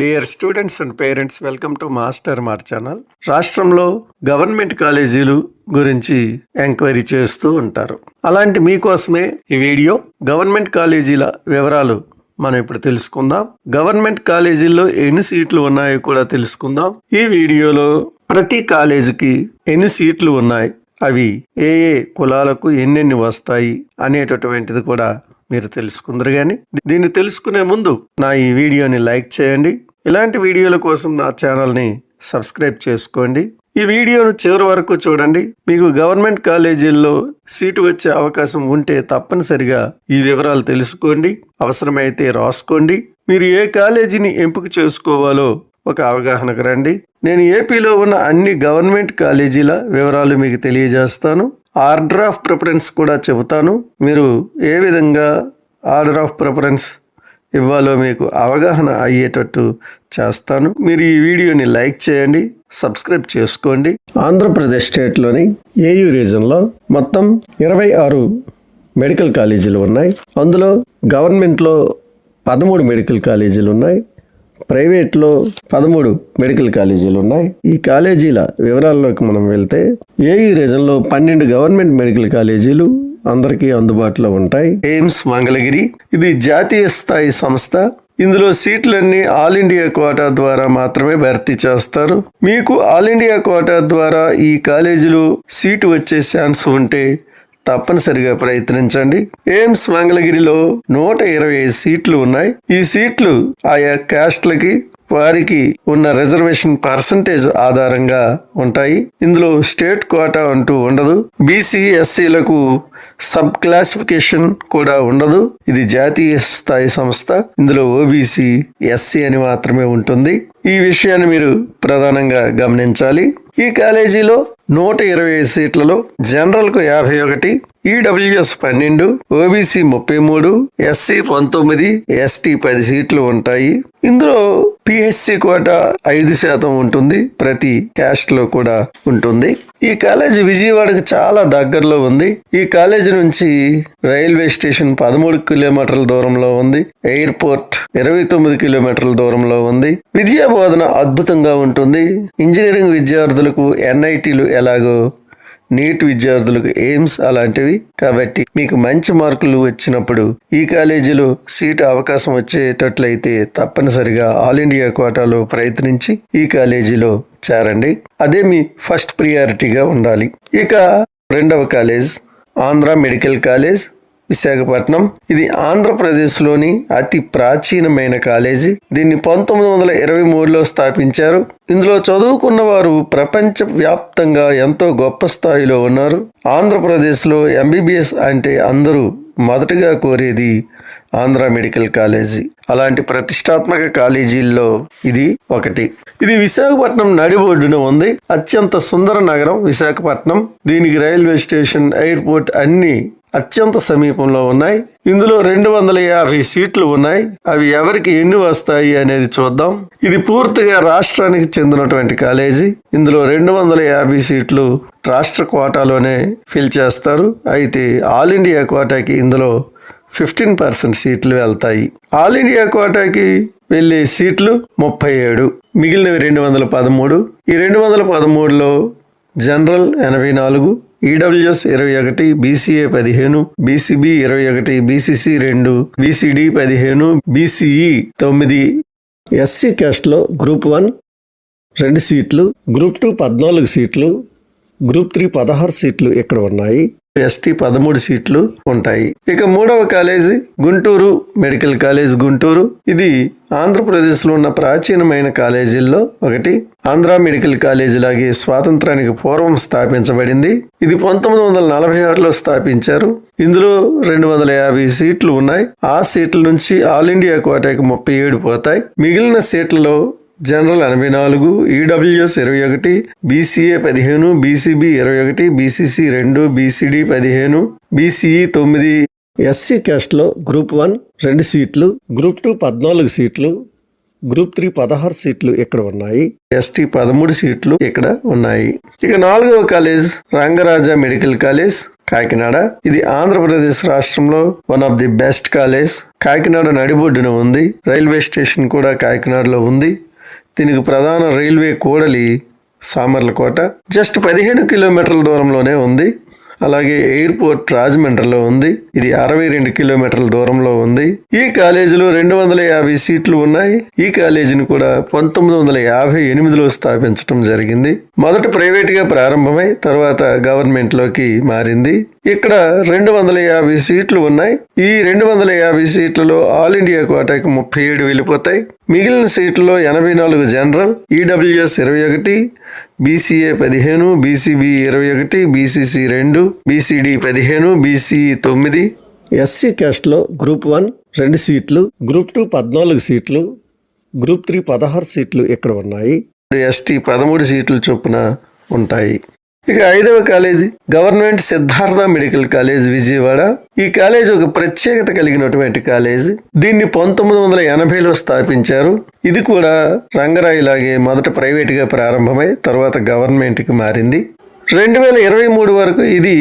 Dear students and parents, welcome to master mart channel. రాష్ట్రంలో government కాలేజీలు గురించి enquiry చేస్తూ ఉంటారు. అలాంటి మీకోసమే ఈ వీడియో. గవర్నమెంట్ కాలేజీల వివరాలు మనం ఇప్పుడు తెలుసుకుందాం. గవర్నమెంట్ కాలేజీల్లో ఎన్ని సీట్లు ఉన్నాయో కూడా తెలుసుకుందాం. ఈ వీడియోలో ప్రతి కాలేజీకి ఎన్ని సీట్లు ఉన్నాయి, అవి ఏ ఏ కులాలకు ఎన్నెన్ని వస్తాయి అనేటటువంటిది కూడా మీరు తెలుసుకుందరు. కానీ దీన్ని తెలుసుకునే ముందు నా ఈ వీడియోని లైక్ చేయండి. ఇలాంటి వీడియోల కోసం నా ఛానల్ని సబ్స్క్రైబ్ చేసుకోండి. ఈ వీడియోను చివరి వరకు చూడండి. మీకు గవర్నమెంట్ కాలేజీల్లో సీటు వచ్చే అవకాశం ఉంటే తప్పనిసరిగా ఈ వివరాలు తెలుసుకోండి. అవసరమైతే రాసుకోండి. మీరు ఏ కాలేజీని ఎంపిక చేసుకోవాలో ఒక అవగాహనకు రండి. నేను ఏపీలో ఉన్న అన్ని గవర్నమెంట్ కాలేజీల వివరాలు మీకు తెలియజేస్తాను. ఆర్డర్ ఆఫ్ ప్రిఫరెన్స్ కూడా చెబుతాను. మీరు ఏ విధంగా ఆర్డర్ ఆఫ్ ప్రిఫరెన్స్ ఇవ్వాలో మీకు అవగాహన అయ్యేటట్టు చేస్తాను. మీరు ఈ వీడియోని లైక్ చేయండి, సబ్స్క్రైబ్ చేసుకోండి. ఆంధ్రప్రదేశ్ స్టేట్లోని ఏయూ రీజన్లో మొత్తం 26 మెడికల్ కాలేజీలు ఉన్నాయి. అందులో గవర్నమెంట్లో 13 మెడికల్ కాలేజీలు ఉన్నాయి, ప్రైవేట్లో 13 మెడికల్ కాలేజీలు ఉన్నాయి. ఈ కాలేజీల వివరాల్లోకి మనం వెళ్తే ఏయూ రీజన్లో 12 గవర్నమెంట్ మెడికల్ కాలేజీలు అందరికీ అందుబాటులో ఉంటాయి. ఎయిమ్స్ మంగళగిరి, ఇది జాతీయ స్థాయి సంస్థ. ఇందులో సీట్లన్నీ ఆల్ ఇండియా కోటా ద్వారా మాత్రమే భర్తీ చేస్తారు. మీకు ఆల్ ఇండియా కోటా ద్వారా ఈ కాలేజీలో సీటు వచ్చే ఛాన్స్ ఉంటే తప్పనిసరిగా ప్రయత్నించండి. ఎయిమ్స్ మంగళగిరిలో 125 సీట్లు ఉన్నాయి. ఈ సీట్లు ఆయా క్యాస్ట్లకి వారికి ఉన్న రిజర్వేషన్ పర్సంటేజ్ ఆధారంగా ఉంటాయి. ఇందులో స్టేట్ కోటా అంటూ ఉండదు. బీసీ ఎస్సీలకు సబ్ క్లాసిఫికేషన్ కూడా ఉండదు. ఇది జాతీయ స్థాయి సంస్థ. ఇందులో ఓబీసీ ఎస్సీ అని మాత్రమే ఉంటుంది. ఈ విషయాన్ని మీరు ప్రధానంగా గమనించాలి. ఈ కాలేజీలో 125 సీట్లలో జనరల్కు 51, ఈడబ్ల్యూఎస్ 12, ఓబీసీ 33, ఎస్సీ 19, ఎస్టీ 10 సీట్లు ఉంటాయి. ఇందులో పిహెచ్సి కోటా 5% ఉంటుంది. ప్రతి క్యాస్ట్ లో కూడా ఉంటుంది. ఈ కాలేజీ విజయవాడకు చాలా దగ్గరలో ఉంది. ఈ కాలేజీ నుంచి రైల్వే స్టేషన్ 13 కిలోమీటర్ల దూరంలో ఉంది. ఎయిర్పోర్ట్ 29 కిలోమీటర్ల దూరంలో ఉంది. విద్యా బోధన అద్భుతంగా ఉంటుంది. ఇంజనీరింగ్ విద్యార్థులకు ఎన్ఐటీలు ఎలాగో నీట్ విద్యార్థులకు ఎయిమ్స్ అలాంటివి. కాబట్టి మీకు మంచి మార్కులు వచ్చినప్పుడు ఈ కాలేజీలో సీటు అవకాశం వచ్చేటట్లయితే తప్పనిసరిగా ఆల్ ఇండియా కోటాలో ప్రయత్నించి ఈ కాలేజీలో చేరండి. అదే మీ ఫస్ట్ ప్రియారిటీగా ఉండాలి. ఇక రెండవ college Andhra medical college, Visakhapatnam. ఇది ఆంధ్రప్రదేశ్లోని అతి ప్రాచీనమైన కాలేజీ. దీన్ని 1923లో స్థాపించారు. ఇందులో చదువుకున్న వారు ప్రపంచ వ్యాప్తంగా ఎంతో గొప్ప స్థాయిలో ఉన్నారు. ఆంధ్రప్రదేశ్లో ఎంబీబీఎస్ అంటే అందరూ మొదటగా కోరేది ఆంధ్ర మెడికల్ కాలేజీ. అలాంటి ప్రతిష్టాత్మక కాలేజీల్లో ఇది ఒకటి. ఇది విశాఖపట్నం నడిబొడ్డున ఉంది. అత్యంత సుందర నగరం విశాఖపట్నం. దీనికి రైల్వే స్టేషన్, ఎయిర్పోర్ట్ అన్ని అత్యంత సమీపంలో ఉన్నాయి. ఇందులో 250 సీట్లు ఉన్నాయి. అవి ఎవరికి ఎన్ని వస్తాయి అనేది చూద్దాం. ఇది పూర్తిగా రాష్ట్రానికి చెందినటువంటి కాలేజీ. ఇందులో 250 సీట్లు రాష్ట్ర కోటాలోనే ఫిల్ చేస్తారు. అయితే ఆల్ ఇండియా కోటాకి ఇందులో 15% సీట్లు వెళ్తాయి. ఆల్ ఇండియా కోటాకి వెళ్ళే సీట్లు 37, మిగిలినవి 213. ఈ 213లో general 84, EWS 21, BCA 15, BCB 21, BCC 2, BCD 15, BCE 9. SC క్యాస్ట్లో గ్రూప్ 1 2 సీట్లు, గ్రూప్ 2 14 సీట్లు, గ్రూప్ 3 16 సీట్లు ఇక్కడ ఉన్నాయి. ఎస్టీ 13 సీట్లు ఉంటాయి. ఇక మూడవ college Guntur medical college, Guntur. ఇది ఆంధ్రప్రదేశ్లో ఉన్న ప్రాచీనమైన కాలేజీల్లో ఒకటి. ఆంధ్ర మెడికల్ కాలేజీ లాగే స్వాతంత్రానికి పూర్వం స్థాపించబడింది. ఇది 1946లో స్థాపించారు. ఇందులో 250 సీట్లు ఉన్నాయి. ఆ సీట్ల నుంచి ఆల్ ఇండియా కోటాకి 37 పోతాయి. మిగిలిన సీట్లలో general 84, EWS 21, BCA 15, BCB 21, BCC 2, BCD 15, BCE 9. SC క్యాస్ట్లో గ్రూప్ 1 2 సీట్లు, గ్రూప్ 2 14 సీట్లు, గ్రూప్ 3 16 సీట్లు ఇక్కడ ఉన్నాయి. ఎస్టీ 13 సీట్లు ఇక్కడ ఉన్నాయి. ఇక 4వ college Rangaraja medical college Kakinada. ఇది ఆంధ్రప్రదేశ్ రాష్ట్రంలో one of the best college. Kakinada నడిబొడ్డున ఉంది. రైల్వే స్టేషన్ కూడా కాకినాడలో ఉంది. దీనికి ప్రధాన రైల్వే కూడలి సామర్లకోట. జస్ట్ 15 కిలోమీటర్ల దూరంలోనే ఉంది. అలాగే ఎయిర్పోర్ట్ రాజమండ్రిలో ఉంది. ఇది 62 కిలోమీటర్ల దూరంలో ఉంది. ఈ కాలేజీలో 250 సీట్లు ఉన్నాయి. ఈ కాలేజీని కూడా 1958లో స్థాపించడం జరిగింది. మొదట ప్రైవేట్గా ప్రారంభమై తర్వాత గవర్నమెంట్ లోకి మారింది. ఇక్కడ 250 సీట్లు ఉన్నాయి. ఈ 250 సీట్లలో ఆల్ ఇండియా కోటాకి 37 వెళ్ళిపోతాయి. మిగిలిన సీట్లలో 84 general, EWS 21, BCA 15, BCB 21, BCC 2, BCD 15, BCE 9. SC క్యాస్ట్లో గ్రూప్ 1 2 సీట్లు, గ్రూప్ 2 14 సీట్లు, గ్రూప్ 3 16 సీట్లు ఇక్కడ ఉన్నాయి. ఎస్టీ 13 సీట్లు చొప్పున ఉంటాయి. ఇక 5వ college government Siddhartha medical college Vijayawada. ఈ కాలేజ్ ఒక ప్రత్యేకత కలిగినటువంటి కాలేజ్. దీన్ని 1980లో స్థాపించారు. ఇది కూడా రంగరాయిలాగే మొదట ప్రైవేట్గా ప్రారంభమై తర్వాత గవర్నమెంట్కి మారింది. 2023 వరకు ఇది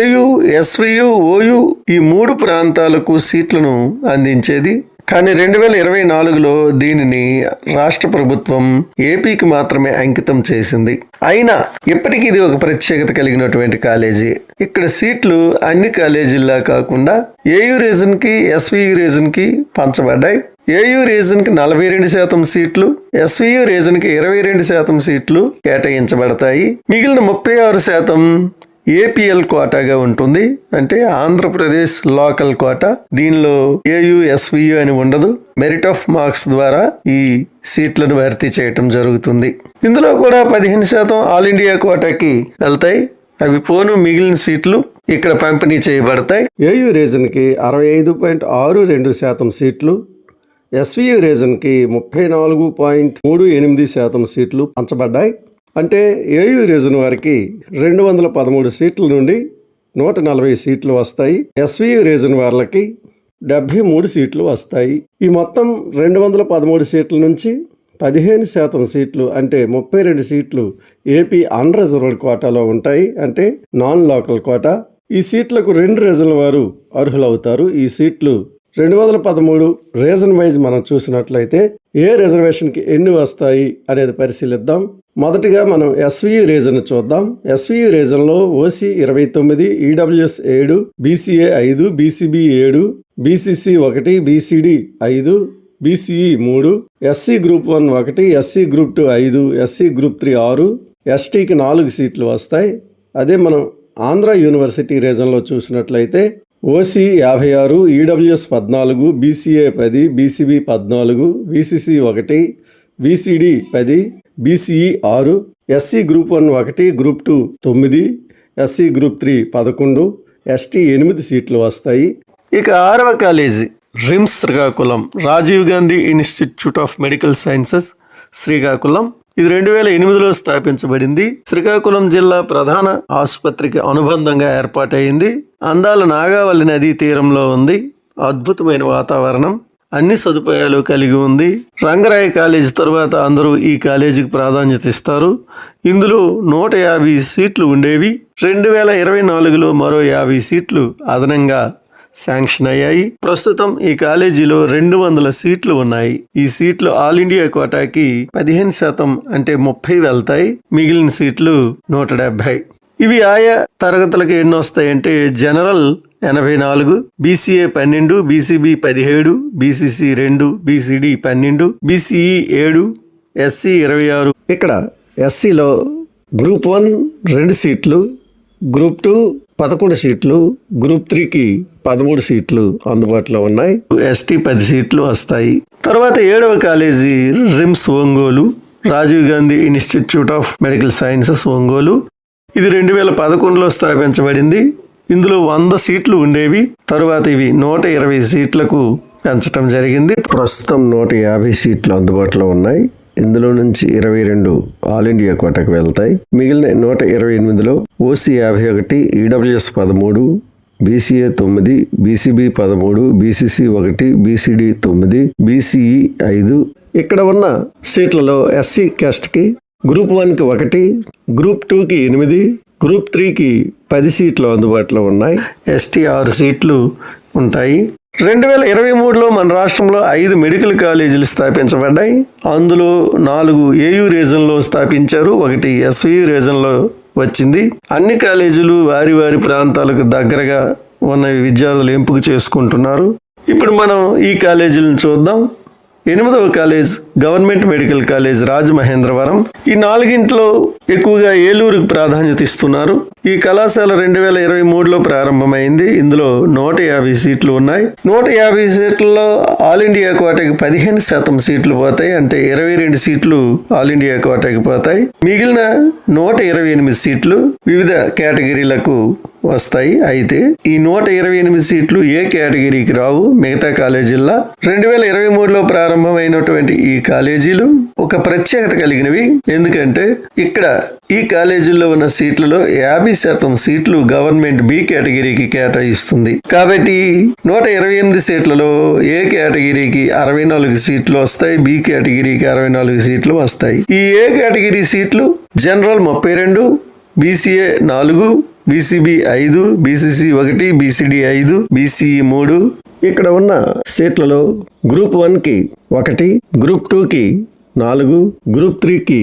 ఏయు, ఎస్వియు, ఓయు ఈ 3 ప్రాంతాలకు సీట్లను అందించేది. కానీ 2024లో దీనిని రాష్ట్ర ప్రభుత్వం ఏపీకి మాత్రమే అంకితం చేసింది. అయినా ఇప్పటికీ ఇది ఒక ప్రత్యేకత కలిగినటువంటి కాలేజీ. ఇక్కడ సీట్లు అన్ని కాలేజీల్లా కాకుండా ఏయు రీజన్కి, ఎస్వియు రీజన్కి పంచబడ్డాయి. ఏయు రీజన్కి 42% సీట్లు, ఎస్వియు రీజన్కి 22% సీట్లు కేటాయించబడతాయి. మిగిలిన 36% ఏపీఎల్ కోటాగా ఉంటుంది. అంటే ఆంధ్రప్రదేశ్ లోకల్ కోటా. దీనిలో ఏయు, ఎస్వియు అని ఉండదు. మెరిట్ ఆఫ్ మార్క్స్ ద్వారా ఈ సీట్లను భర్తీ చేయటం జరుగుతుంది. ఇందులో కూడా 15% ఆల్ ఇండియా కోటాకి వెళ్తాయి. అవి పోను మిగిలిన సీట్లు ఇక్కడ పంపిణీ చేయబడతాయి. ఏయు రీజన్కి 65.62% సీట్లు, ఎస్వియు రీజన్కి 34.38% సీట్లు పంచబడ్డాయి. అంటే ఏయు రీజన్ వారికి 213 సీట్ల నుండి 140 సీట్లు వస్తాయి. ఎస్వియు రీజన్ వాళ్ళకి 73 సీట్లు వస్తాయి. ఈ మొత్తం 213 సీట్ల నుంచి 15% సీట్లు అంటే 32 సీట్లు ఏపీ అన్రిజర్వ్డ్ కోటాలో ఉంటాయి. అంటే నాన్ లోకల్ కోటా. ఈ సీట్లకు 2 రీజన్ల వారు అర్హులవుతారు. ఈ సీట్లు 213 రీజన్ వైజ్ మనం చూసినట్లయితే ఏ రిజర్వేషన్కి ఎన్ని వస్తాయి అనేది పరిశీలిద్దాం. మొదటిగా మనం ఎస్వియు రీజన్ చూద్దాం. ఎస్వియు రీజన్లో OC 29, EWS 7, BCA 5, BCB 7, BCC 1, BCD 5, BCE 3, SC group 1 1, SC group 2 5, SC group 3 6, ఎస్టీకి 4 సీట్లు వస్తాయి. అదే మనం ఆంధ్ర యూనివర్సిటీ రీజన్లో చూసినట్లయితే OC 56, EWS 14, BCA 10, BCB 14, BCC 1, BCD 10, BCE 6, SC group 1 1, group 2 9, SC group 3 11, ST 8 సీట్లు వస్తాయి. ఇక 6వ college RIMS Srikakulam, Rajiv Gandhi institute of medical sciences Srikakulam. ఇది 2008లో స్థాపించబడింది. శ్రీకాకుళం జిల్లా ప్రధాన ఆసుపత్రికి అనుబంధంగా ఏర్పాటైంది. అందాల నాగావళి నదీ తీరంలో ఉంది. అద్భుతమైన వాతావరణం, అన్ని సదుపాయాలు కలిగి ఉంది. రంగరాయ కాలేజీ తర్వాత అందరూ ఈ కాలేజీకి ప్రాధాన్యత ఇస్తారు. ఇందులో 150 సీట్లు ఉండేవి. 2024లో మరో 50 సీట్లు అదనంగా శాంక్షన్ అయ్యాయి. ప్రస్తుతం ఈ కాలేజీలో 200 సీట్లు ఉన్నాయి. ఈ సీట్లు ఆల్ ఇండియా కోటాకి 15% అంటే 30 వెళ్తాయి. మిగిలిన సీట్లు 170. ఇవి ఆయా తరగతులకు ఎన్ని వస్తాయంటే general 84, BCA 12, BCB 17, BCC 2, BCD 12, BCE 7, SC 26. ఇక్కడ ఎస్సీలో గ్రూప్ 1 2 సీట్లు, గ్రూప్ 2 11 సీట్లు, గ్రూప్ 3కి 13 సీట్లు అందుబాటులో ఉన్నాయి. ఎస్టీ 10 సీట్లు వస్తాయి. తర్వాత 7వ college RIMS Ongole, Rajiv Gandhi institute of medical sciences Ongole. ఇది 2011లో స్థాపించబడింది. ఇందులో 100 సీట్లు ఉండేవి. తరువాత ఇవి 120 సీట్లకు పెంచడం జరిగింది. ప్రస్తుతం 150 సీట్లు అందుబాటులో ఉన్నాయి. ఇందులో నుంచి 22 ఆల్ ఇండియా కోటాకు వెళ్తాయి. మిగిలిన 128లో OC 51, EWS 13, BCA 9, BCB 13, BCC 1, BCD 9, BCE 5. ఇక్కడ ఉన్న సీట్లలో ఎస్సీ క్యాస్ట్కి గ్రూప్ 1కి 1, గ్రూప్ 2కి 8, గ్రూప్ 3కి 10 సీట్లు అందుబాటులో ఉన్నాయి. ఎస్టీ 6 సీట్లు ఉంటాయి. 2023లో మన రాష్ట్రంలో 5 మెడికల్ కాలేజీలు స్థాపించబడ్డాయి. అందులో 4 ఏయూ రీజన్లో స్థాపించారు, 1 ఎస్వీయూ రీజన్లో వచ్చింది. అన్ని కాలేజీలు వారి వారి ప్రాంతాలకు దగ్గరగా ఉన్న విద్యార్థులు ఎంపిక చేసుకుంటున్నారు. ఇప్పుడు మనం ఈ కాలేజీలను చూద్దాం. 8వ college government medical college Rajamahendravaram. ఈ 4గింట్లో ఎక్కువగా ఏలూరుకు ప్రాధాన్యత ఇస్తున్నారు. ఈ కళాశాల 2023లో ప్రారంభమైంది. ఇందులో 150 సీట్లు ఉన్నాయి. 150 సీట్లలో ఆల్ ఇండియా కోటాకి 15% సీట్లు పోతాయి. అంటే 22 సీట్లు ఆల్ ఇండియా కోటాకి పోతాయి. మిగిలిన 128 సీట్లు వివిధ కేటగిరీలకు వస్తాయి. అయితే ఈ 128 సీట్లు ఏ కేటగిరీకి రావు, మిగతా కాలేజీల్లో. 2023లో ప్రారంభమైనటువంటి ఈ కాలేజీలు ఒక ప్రత్యేకత కలిగినవి. ఎందుకంటే ఇక్కడ ఈ కాలేజీల్లో ఉన్న సీట్లలో 50% సీట్లు గవర్నమెంట్ బి కేటగిరీకి కేటాయిస్తుంది. కాబట్టి 128 సీట్లలో ఏ కేటగిరీకి 64 సీట్లు వస్తాయి, బి కేటగిరీకి 64 సీట్లు వస్తాయి. ఈ ఏ కేటగిరీ సీట్లు general 32, BCA 4, BCB 5, BCC 1, BCD 5, BCE 3. ఇక్కడ ఉన్న సీట్లలో గ్రూప్ 1కి 1, గ్రూప్ 2కి 4, గ్రూప్ 3కి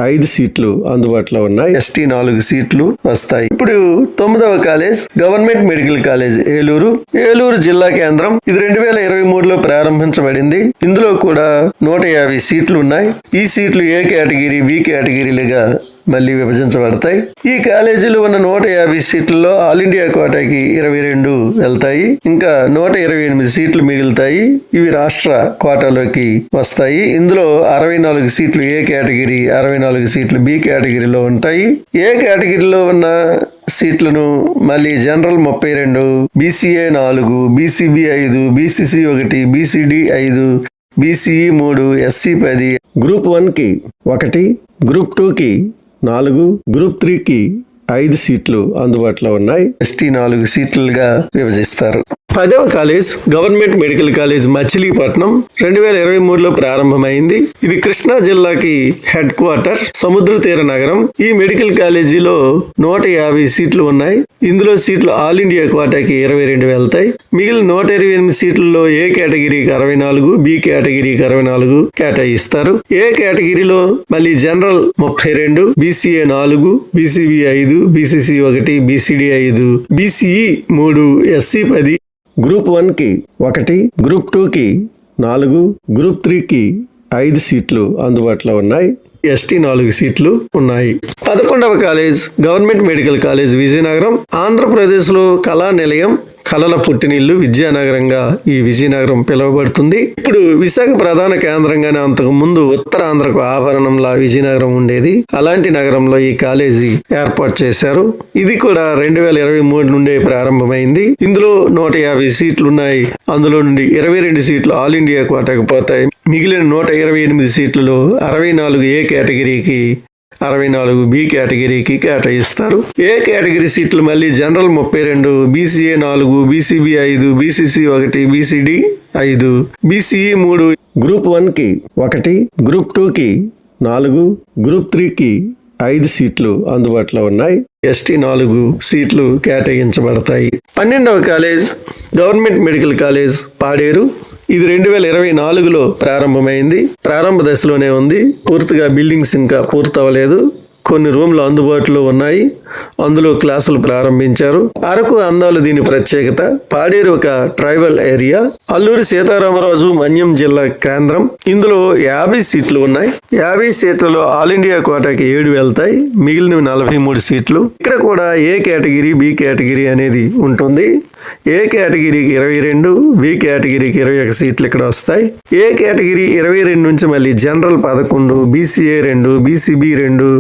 5 సీట్లు అందుబాటులో ఉన్నాయి. ఎస్టీ 4 సీట్లు వస్తాయి. ఇప్పుడు 9వ college government medical college Eluru. Eluru జిల్లా కేంద్రం. ఇది 2023లో ప్రారంభించబడింది. ఇందులో కూడా 150 సీట్లు ఉన్నాయి. ఈ సీట్లు ఏ కేటగిరీ, బి కేటగిరీలుగా మళ్ళీ విభజించబడతాయి. ఈ కాలేజీలో ఉన్న 150 సీట్లలో ఆల్ ఇండియా కోటాకి 22 వెళ్తాయి. ఇంకా 128 సీట్లు మిగులుతాయి. ఇవి రాష్ట్ర కోటాలోకి వస్తాయి. ఇందులో 64 సీట్లు ఏ కేటగిరీ, 64 సీట్లు బి కేటగిరీలో ఉంటాయి. ఏ కేటగిరీలో ఉన్న సీట్లను మళ్ళీ general 32, BCA 4, BCB 5, BCC 1, BCD 5, BCE 3, SC 10. Group 1కి 1, గ్రూప్ 2కి 4, గ్రూప్ 3కి 5 సీట్లు అందుబాటులో ఉన్నాయి. ఎస్టీ 4 సీట్లుగా విభజిస్తారు. 10వ college government medical college Machilipatnam. 2023లో ప్రారంభమైంది. ఇది కృష్ణా జిల్లాకి హెడ్ క్వార్టర్, సముద్ర తీర నగరం. ఈ మెడికల్ కాలేజీలో 150 సీట్లు ఉన్నాయి. ఇందులో సీట్లు ఆల్ ఇండియా కోటాకి 22 వెళ్తాయి. మిగిలిన 128 సీట్లలో ఏ కేటగిరీకి 64, బి కేటగిరీకి 64 కేటాయిస్తారు. ఏ కేటగిరీలో మళ్ళీ general 32, BCA 4, BCB 5, BCC 1, BCD 5, BCE 3, SC 10. Group 1కి 1, గ్రూప్ 2కి 4, గ్రూప్ 3కి 5 సీట్లు అందుబాటులో ఉన్నాయి. ఎస్టీ 4 సీట్లు ఉన్నాయి. 11వ college government medical college Vizianagaram. ఆంధ్రప్రదేశ్లో కళా నిలయం, కళల పుట్టినిల్లు, విద్యానగరంగా ఈ విజయనగరం పిలువబడుతుంది. ఇప్పుడు విశాఖ ప్రధాన కేంద్రంగానే అంతకు ముందు ఉత్తరాంధ్రకు ఆభరణంలా విజయనగరం ఉండేది. అలాంటి నగరంలో ఈ కాలేజీ ఏర్పాటు చేశారు. ఇది కూడా 2023 నుండే ప్రారంభమైంది. ఇందులో 150 సీట్లు ఉన్నాయి. అందులో నుండి 22 సీట్లు ఆల్ ఇండియా కోటాకు పోతాయి. మిగిలిన 128 సీట్లలో 64 ఏ కేటగిరీకి, 64 బి కేటగిరీకి కేటాయిస్తారు. ఏ కేటగిరీ సీట్లు మళ్ళీ general 32, BCA 4, BCB 5, BCC 1, BCD 5, BCE 3. Group 1కి 1, గ్రూప్ 2కి 4, గ్రూప్ 3కి 5 సీట్లు అందుబాటులో ఉన్నాయి. ఎస్టీ 4 సీట్లు కేటాయించబడతాయి. 12వ college government medical college Paderu. ఇది 2024లో ప్రారంభమైంది. ప్రారంభ దశలోనే ఉంది. పూర్తిగా బిల్డింగ్స్ ఇంకా పూర్తవలేదు. కొన్ని రూమ్లు అందుబాటులో ఉన్నాయి. అందులో క్లాసులు ప్రారంభించారు. అరకు అందాలు దీని ప్రత్యేకత. పాడేరు ఒక ట్రైబల్ ఏరియా. అల్లూరి సీతారామరాజు మన్యం జిల్లా కేంద్రం. ఇందులో 50 సీట్లు ఉన్నాయి. 50 సీట్లలో ఆల్ ఇండియా కోటాకి 7 వెళ్తాయి. మిగిలినవి 43 సీట్లు. ఇక్కడ కూడా ఏ కేటగిరీ, బి కేటగిరీ అనేది ఉంటుంది. ఏ కేటగిరీకి 22, బి కేటగిరీకి 21 సీట్లు ఇక్కడ వస్తాయి. ఏ కేటగిరీ 22 నుంచి మళ్ళీ జనరల్ 11, బీసీఏ 2, బీసీబీ 2,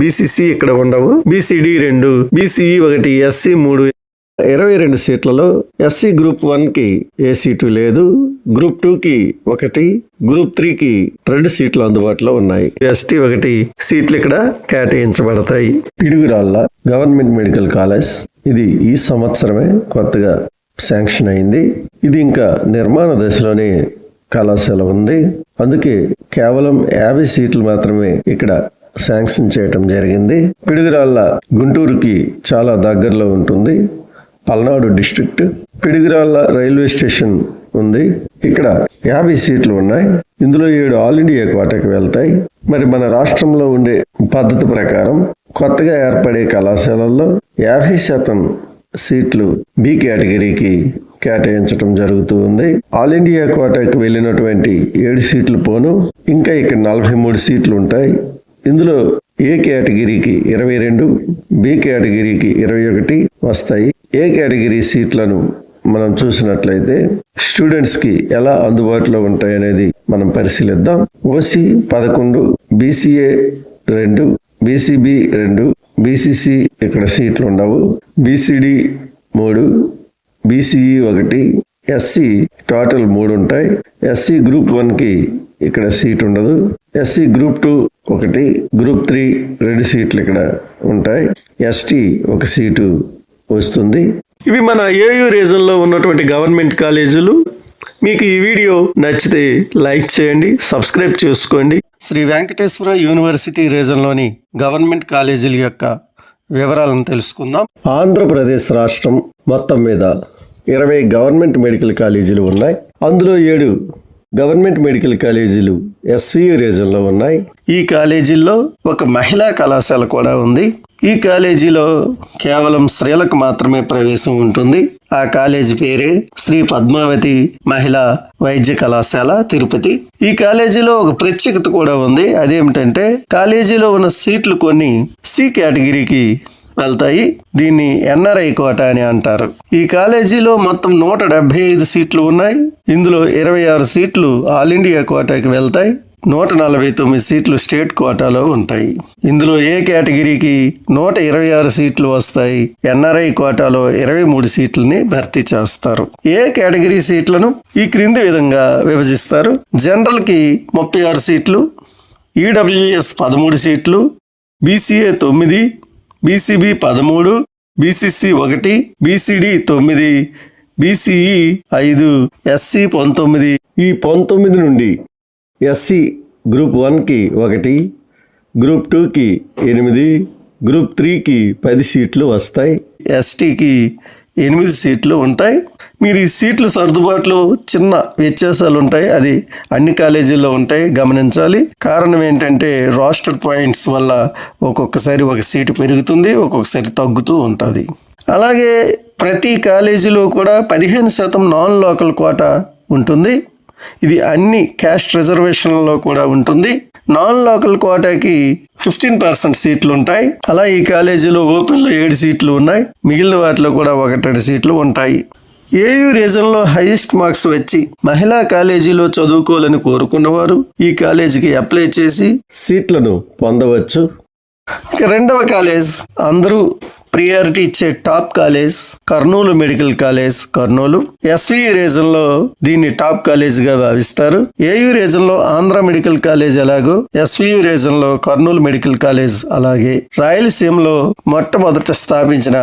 బీసీసీ ఇక్కడ ఉండవు, బీసీడీ 2, బీసీఈ 1, ఎస్సీ 3. 22 సీట్లలో ఎస్సీ గ్రూప్ 1కి ఏ సీటు లేదు, గ్రూప్ 2కి 1, గ్రూప్ 3కి 2 సీట్లు అందుబాటులో ఉన్నాయి. ఎస్టీ 1 సీట్లు ఇక్కడ కేటాయించబడతాయి. పిడుగురాళ్ళ గవర్నమెంట్ మెడికల్ కాలేజ్ ఇది ఈ సంవత్సరమే కొత్తగా శాంక్షన్ అయింది. ఇది ఇంకా నిర్మాణ దశలోనే కళాశాల ఉంది. అందుకే కేవలం 50 సీట్లు మాత్రమే ఇక్కడ శాంక్షన్ చేయటం జరిగింది. పిడుగురాళ్ళ గుంటూరుకి చాలా దగ్గరలో ఉంటుంది. Palnadu district. Piduguralla railway station ఉంది. ఇక్కడ 50 సీట్లు ఉన్నాయి. ఇందులో 7 ఆల్ ఇండియా కోటాకి వెళ్తాయి. మరి మన రాష్ట్రంలో ఉండే పద్ధతి ప్రకారం కొత్తగా ఏర్పడే కళాశాలల్లో 50% సీట్లు బి కేటగిరీకి కేటాయించడం జరుగుతూ ఉంది. ఆల్ ఇండియా కోటాకి వెళ్ళినటువంటి 7 సీట్లు పోను ఇంకా ఇక్కడ 43 సీట్లు ఉంటాయి. ఇందులో ఏ కేటగిరీకి 22, బి కేటగిరీకి 21 వస్తాయి. ఏ కేటగిరీ సీట్లను మనం చూసినట్లయితే స్టూడెంట్స్ కి ఎలా అందుబాటులో ఉంటాయనేది మనం పరిశీలిద్దాం. ఓసీ 11, బీసీఏ 2, బీసీబీ 2, బీసీసీ ఇక్కడ సీట్లు ఉండవు, బీసీడీ 3, బీసీఈ 1, ఎస్సీ టోటల్ 3 ఉంటాయి. ఎస్సీ గ్రూప్ 1కి ఇక్కడ సీట్ ఉండదు. ఎస్సీ గ్రూప్ 2 1, గ్రూప్ 3 2 సీట్లు ఇక్కడ ఉంటాయి. ఎస్టీ 1 సీటు వస్తుంది. ఇవి మన ఏయూ రీజన్లో ఉన్నటువంటి గవర్నమెంట్ కాలేజీలు. మీకు ఈ వీడియో నచ్చితే లైక్ చేయండి, సబ్స్క్రైబ్ చేసుకోండి. శ్రీ వెంకటేశ్వర యూనివర్సిటీ రీజన్లోని గవర్నమెంట్ కాలేజీల యొక్క వివరాలను తెలుసుకుందాం. ఆంధ్రప్రదేశ్ రాష్ట్రం మొత్తం మీద 20 గవర్నమెంట్ మెడికల్ కాలేజీలు ఉన్నాయి. అందులో 7 గవర్నమెంట్ మెడికల్ కాలేజీలు ఎస్వీయు రీజన్లో ఉన్నాయి. ఈ కాలేజీల్లో ఒక మహిళా కళాశాల కూడా ఉంది. ఈ కాలేజీలో కేవలం స్త్రీలకు మాత్రమే ప్రవేశం ఉంటుంది. ఆ కాలేజీ పేరే శ్రీ పద్మావతి మహిళా వైద్య కళాశాల తిరుపతి. ఈ కాలేజీలో ఒక ప్రత్యేకత కూడా ఉంది. అదేమిటంటే కాలేజీలో ఉన్న సీట్లు కొన్ని సి కేటగిరీకి వెళ్తాయి. దీన్ని ఎన్ఆర్ఐ కోటా అని అంటారు. ఈ కాలేజీలో మొత్తం 175 సీట్లు ఉన్నాయి. ఇందులో 26 సీట్లు ఆల్ ఇండియా కోటాకి వెళ్తాయి. 149 సీట్లు స్టేట్ కోటాలో ఉంటాయి. ఇందులో ఏ కేటగిరీకి 126 సీట్లు వస్తాయి. ఎన్ఆర్ఐ కోటాలో 23 సీట్లని భర్తీ చేస్తారు. ఏ కేటగిరీ సీట్లను ఈ క్రింది విధంగా విభజిస్తారు. జనరల్ కి 36 సీట్లు, ఈడబ్ల్యూఎస్ 13 సీట్లు, BCA 9, BCB 13, BCC 1, BCD 9, BCE 5, SC 19. ఈ 19 నుండి ఎస్సీ గ్రూప్ 1కి 1, గ్రూప్ 2కి 8, గ్రూప్ 3కి 10 సీట్లు వస్తాయి. ఎస్టీకి 8 సీట్లు ఉంటాయి. మీరు ఈ సీట్లు సర్దుబాటులో చిన్న వ్యత్యాసాలు ఉంటాయి. అది అన్ని కాలేజీల్లో ఉంటాయి, గమనించాలి. కారణం ఏంటంటే రోస్టర్ పాయింట్స్ వల్ల ఒక్కొక్కసారి ఒక సీటు పెరుగుతుంది, ఒక్కొక్కసారి తగ్గుతూ ఉంటుంది. అలాగే ప్రతి కాలేజీలో కూడా 15% నాన్ లోకల్ కోటా ఉంటుంది. ఇది అన్ని క్యాస్ట్ రిజర్వేషన్లలో కూడా ఉంటుంది. నాన్ లోకల్ కోటాకి 15% సీట్లు ఉంటాయి. అలా ఈ కాలేజీలో ఓపెన్లో 7 సీట్లు ఉన్నాయి. మిగిలిన వాటిలో కూడా 1-2 సీట్లు ఉంటాయి. ఏయూ రీజన్లో హైయెస్ట్ మార్క్స్ వచ్చి మహిళా కాలేజీలో చదువుకోవాలని కోరుకున్నవారు ఈ కాలేజీకి అప్లై చేసి సీట్లను పొందవచ్చు. ఇక రెండవ కాలేజ్ అందరూ ప్రియారిటీ ఇచ్చే top college Kurnool medical college Kurnool. SVU రీజన్లో దీన్ని టాప్ కాలేజీగా భావిస్తారు. ఏయూ రీజన్లో ఆంధ్ర మెడికల్ కాలేజ్ ఎలాగో ఎస్వీయు రీజన్లో కర్నూలు మెడికల్ కాలేజ్ అలాగే. రాయలసీమలో మొట్టమొదట స్థాపించిన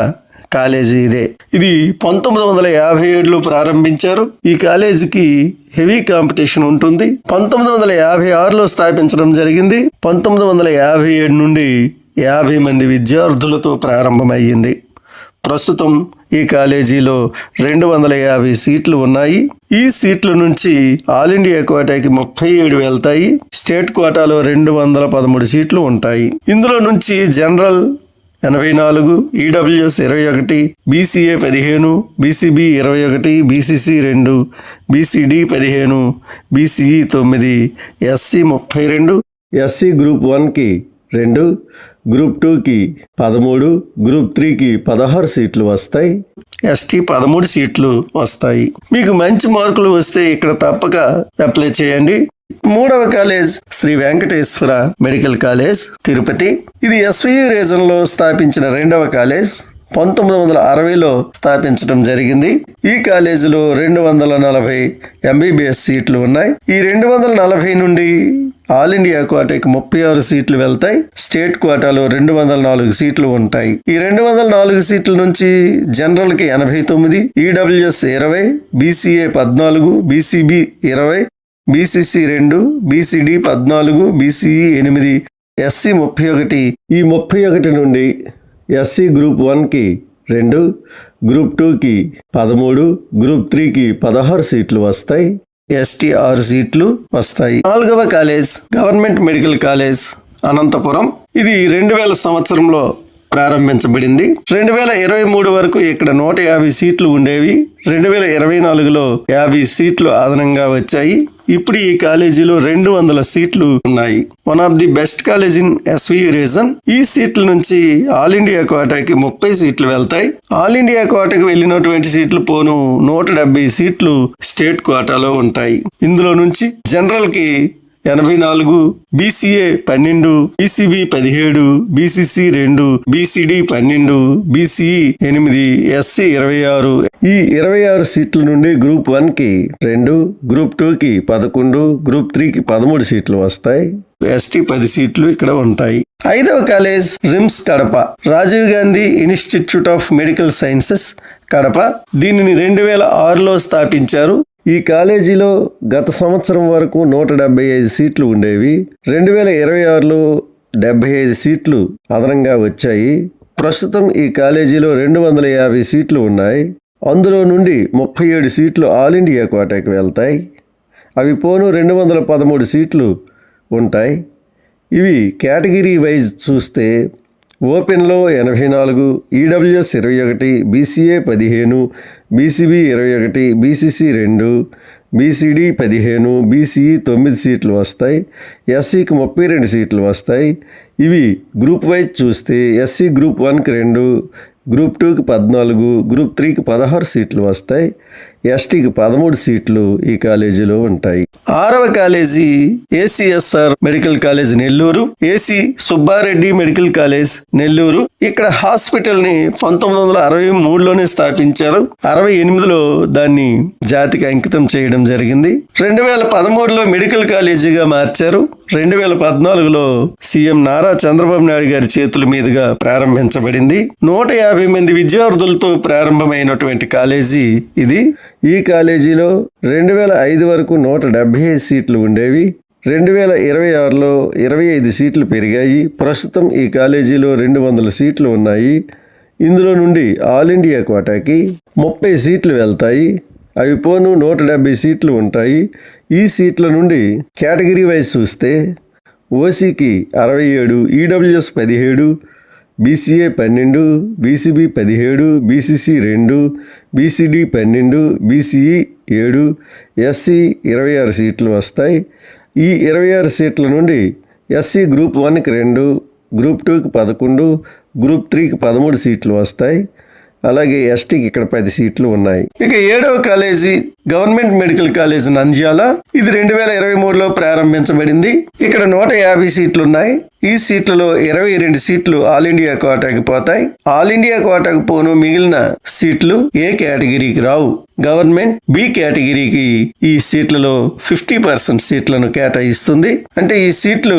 కాలేజీ ఇదే. ఇది 1957లో ప్రారంభించారు. ఈ కాలేజీకి హెవీ కాంపిటీషన్ ఉంటుంది. 1956లో స్థాపించడం జరిగింది. 1957 నుండి 50 మంది విద్యార్థులతో ప్రారంభమయ్యింది. ప్రస్తుతం ఈ కాలేజీలో 250 సీట్లు ఉన్నాయి. ఈ సీట్ల నుంచి ఆల్ ఇండియా కోటాకి 37 వెళ్తాయి. స్టేట్ కోటాలో 213 సీట్లు ఉంటాయి. ఇందులో నుంచి general 84, EWS 21, BCA 15, BCB 21, BCC 2, BCD 15, BCE 9, SC 32, SC group 1కి 2, గ్రూప్ 2కి 13, గ్రూప్ 3కి 16 సీట్లు వస్తాయి. ఎస్టీ 13 సీట్లు వస్తాయి. మీకు మంచి మార్కులు వస్తే ఇక్కడ తప్పక అప్లై చేయండి. మూడవ college Sri Venkateswara medical college Tirupati. ఇది ఎస్వీయు రీజన్లో స్థాపించిన రెండవ కాలేజ్. 1960లో స్థాపించడం జరిగింది. ఈ కాలేజీలో 240 MBBS సీట్లు ఉన్నాయి. ఈ 240 నుండి ఆల్ ఇండియా కోటాకి 36 సీట్లు వెళ్తాయి. స్టేట్ కోటాలో 204 సీట్లు ఉంటాయి. ఈ 204 సీట్ల నుంచి జనరల్ కి 89, EWS 20, BCA 14, BCB 20, BCC 2, BCD 14, BCE 8, SC 31. ఈ 31 నుండి SC గ్రూప్ 1కి 2, గ్రూప్ 2కి 13, గ్రూప్ 3కి 16 సీట్లు వస్తాయి. ST 6 సీట్లు వస్తాయి. 4వ college government medical college Anantapur. ఇది 2000 సంవత్సరంలో ప్రారంభించబడింది. 2023 వరకు ఇక్కడ 150 సీట్లు ఉండేవి. 2024లో 50 సీట్లు అదనంగా వచ్చాయి. ఇప్పుడు ఈ కాలేజీలో 200 సీట్లు ఉన్నాయి. One of the best college in SVU reason. ఈ సీట్ల నుంచి ఆల్ ఇండియా కోటాకి 30 సీట్లు వెళ్తాయి. ఆల్ ఇండియా కోటాకి వెళ్ళినటువంటి సీట్లు పోను 170 సీట్లు స్టేట్ కోటాలో ఉంటాయి. ఇందులో నుంచి జనరల్ కి 84, BCA 12, BCB 17, BCC 2, BCD 12, BCE 8, SC 26. ఈ 26 సీట్ల నుండి గ్రూప్ 1కి 2, గ్రూప్ 2కి 11, గ్రూప్ 3కి 13 సీట్లు వస్తాయి. ST 10 సీట్లు ఇక్కడ ఉంటాయి. 5వ college RIMS Kadapa. Rajiv Gandhi institute of medical sciences Kadapa. దీనిని 2006లో స్థాపించారు. ఈ కాలేజీలో గత సంవత్సరం వరకు 175 సీట్లు ఉండేవి. 2026లో 75 సీట్లు అదనంగా వచ్చాయి. ప్రస్తుతం ఈ కాలేజీలో 250 సీట్లు ఉన్నాయి. అందులో నుండి 37 సీట్లు ఆల్ ఇండియా కోటాకి వెళ్తాయి. అవి పోను 213 సీట్లు ఉంటాయి. ఇవి కేటగిరీ వైజ్ చూస్తే ఓపెన్లో 84, EWS 21, BCA 15, BCB 21, BCC 2, BCD 15, BCE 9 సీట్లు వస్తాయి. SCకి 32 సీట్లు వస్తాయి. ఇవి గ్రూప్ వైజ్ చూస్తే SC గ్రూప్ 1కి 2, గ్రూప్ 2కి 14, గ్రూప్ 3కి 16 సీట్లు వస్తాయి. STకి 13 సీట్లు ఈ కాలేజీలో ఉంటాయి. 6వ college ACSR medical college Nellore. AC Subbareddy medical college Nellore. ఇక్కడ హాస్పిటల్ ని 1963లోనే స్థాపించారు. 68లో దాన్ని జాతికి అంకితం చేయడం జరిగింది. 2013లో మెడికల్ కాలేజీగా మార్చారు. 2014లో సీఎం నారా చంద్రబాబు నాయుడు గారి చేతుల మీదుగా ప్రారంభించబడింది. 150 మంది విద్యార్థులతో ప్రారంభమైనటువంటి కాలేజీ ఇది. ఈ కాలేజీలో 2005 వరకు 175 సీట్లు ఉండేవి. 2026లో 25 సీట్లు పెరిగాయి. ప్రస్తుతం ఈ కాలేజీలో 200 సీట్లు ఉన్నాయి. ఇందులో నుండి ఆల్ ఇండియా కోటాకి 30 సీట్లు వెళ్తాయి. అవి పోను 170 సీట్లు ఉంటాయి. ఈ సీట్ల నుండి కేటగిరీ వైజ్ చూస్తే ఓసీకి 67, EWS 17, BCA 12, BCB 17, BCC 2, BCD 12, BCE 7, SC 26 సీట్లు వస్తాయి. ఈ 26 సీట్ల నుండి SC గ్రూప్ 1కి 2, గ్రూప్ 2కి 11, గ్రూప్ 3కి 13 సీట్లు వస్తాయి. అలాగే STకి ఇక్కడ 10 సీట్లు ఉన్నాయి. ఇక 7వ college government medical college Nandyal. ఇది 2023లో ప్రారంభించబడింది. ఇక్కడ 150 సీట్లు ఉన్నాయి. ఈ సీట్లలో 22 సీట్లు ఆల్ ఇండియా కోటాకి పోతాయి. ఆల్ ఇండియా కోటాకి పోను మిగిలిన సీట్లు ఏ కేటగిరీకి రావు. గవర్నమెంట్ B కేటగిరీకి ఈ సీట్లలో 50% సీట్లను కేటాయిస్తుంది. అంటే ఈ సీట్లు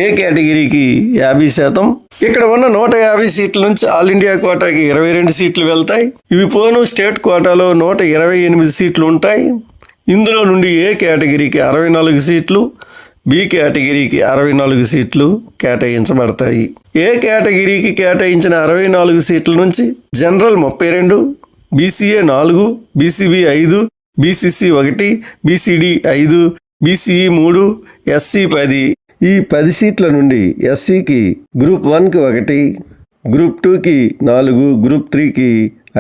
ఏ కేటగిరీకి 50%. ఇక్కడ ఉన్న 150 సీట్ల నుంచి ఆల్ ఇండియా కోటాకి 22 సీట్లు వెళ్తాయి. ఇవి పోను స్టేట్ కోటాలో 128 సీట్లు ఉంటాయి. ఇందులో నుండి ఏ కేటగిరీకి 64 సీట్లు, B కేటగిరీకి 64 సీట్లు కేటాయించబడతాయి. ఏ కేటగిరీకి కేటాయించిన 64 సీట్ల నుంచి general 32, BCA 4, BCB 5, BCC 1, BCD 5, BCE 3, SC 10. ఈ 10 సీట్ల నుండి SCకి గ్రూప్ 1కి 1, గ్రూప్ 2కి 4, గ్రూప్ 3కి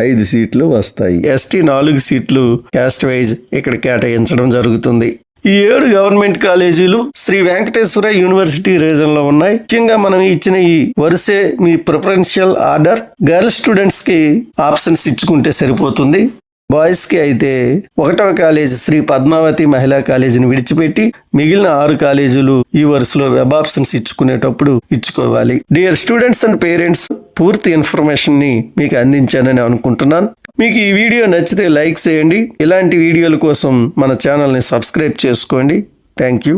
5 సీట్లు వస్తాయి. ST 4 సీట్లు క్యాస్ట్ వైజ్ ఇక్కడ కేటాయించడం జరుగుతుంది. ఈ 7 గవర్నమెంట్ కాలేజీలు శ్రీ వెంకటేశ్వర యూనివర్సిటీ రీజన్ లో ఉన్నాయి. ముఖ్యంగా మనం ఇచ్చిన ఈ వరుసే మీ ప్రిఫరెన్షియల్ ఆర్డర్. గర్ల్ స్టూడెంట్స్ కి ఆప్షన్స్ ఇచ్చుకుంటే సరిపోతుంది. బాయ్స్ కి అయితే 1వ కాలేజీ శ్రీ పద్మావతి మహిళా కాలేజీని విడిచిపెట్టి మిగిలిన 6 కాలేజీలు ఈ వరుసలో వెబ్ ఆప్షన్స్ ఇచ్చుకునేటప్పుడు ఇచ్చుకోవాలి. డియర్ స్టూడెంట్స్ అండ్ పేరెంట్స్, పూర్తి ఇన్ఫర్మేషన్ ని మీకు అందించానని అనుకుంటున్నాను. మీకు ఈ వీడియో నచ్చితే లైక్ చేయండి. ఇలాంటి వీడియోల కోసం మన ఛానల్ని సబ్స్క్రైబ్ చేసుకోండి. Thank you.